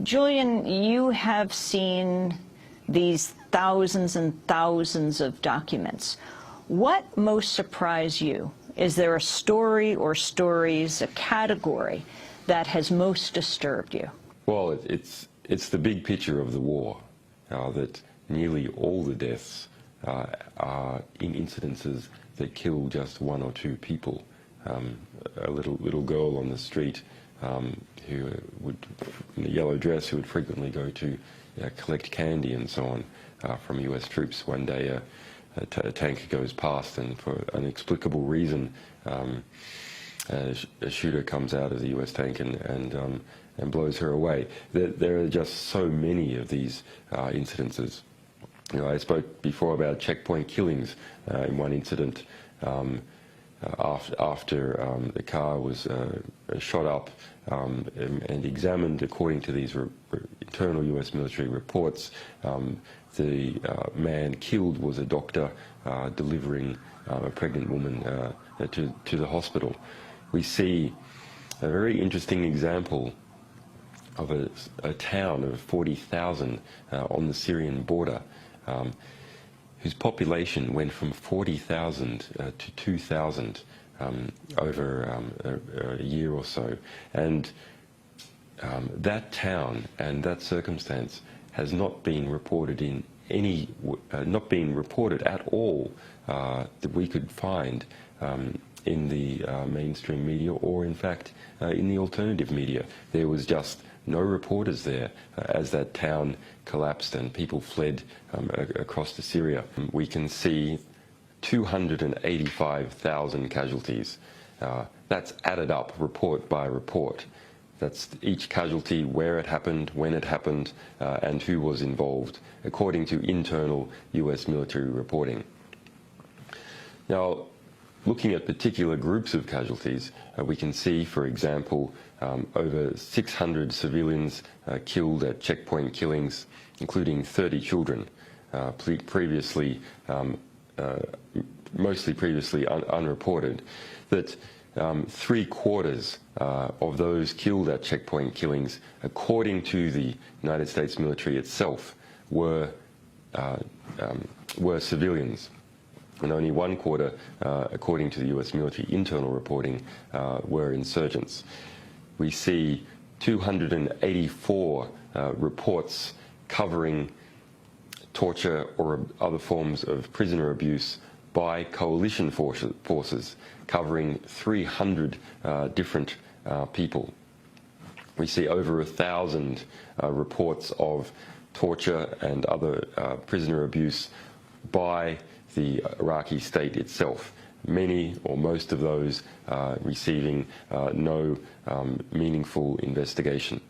Julian, you have seen these thousands and thousands of documents. What most surprised you? Is there a story or stories, a category that has most disturbed you? Well, it's the big picture of the war, that nearly all the deaths are in incidences that kill just one or two people. A little girl on the street who would, in a yellow dress, who would frequently go to collect candy and so on from US troops. One day a tanker goes past, and for an inexplicable reason a shooter comes out of the US tank and blows her away. There are just so many of these incidences. You know, I spoke before about checkpoint killings. In one incident, after the car was shot up and examined according to these internal US military reports, the man killed was a doctor delivering a pregnant woman to the hospital. We see a very interesting example of a town of 40,000 on the Syrian border, whose population went from 40,000 to 2,000 over a year or so. And that town and that circumstance has not been reported in not been reported at all that we could find in the mainstream media, or in fact in the alternative media. There was just no reporters there as that town collapsed and people fled across to Syria. We can see 285,000 casualties. That's added up report by report. That's each casualty, where it happened, when it happened, and who was involved, according to internal US military reporting. Now, looking at particular groups of casualties, we can see, for example, over 600 civilians killed at checkpoint killings, including 30 children, mostly previously unreported. That 3/4 of those killed at checkpoint killings, according to the United States military itself, were civilians. And only 1/4, according to the US military internal reporting, were insurgents. We see 284 reports covering torture or other forms of prisoner abuse by coalition forces, covering 300 different people. We see over 1,000 reports of torture and other prisoner abuse by the Iraqi state itself. Many or most of those receiving no meaningful investigation.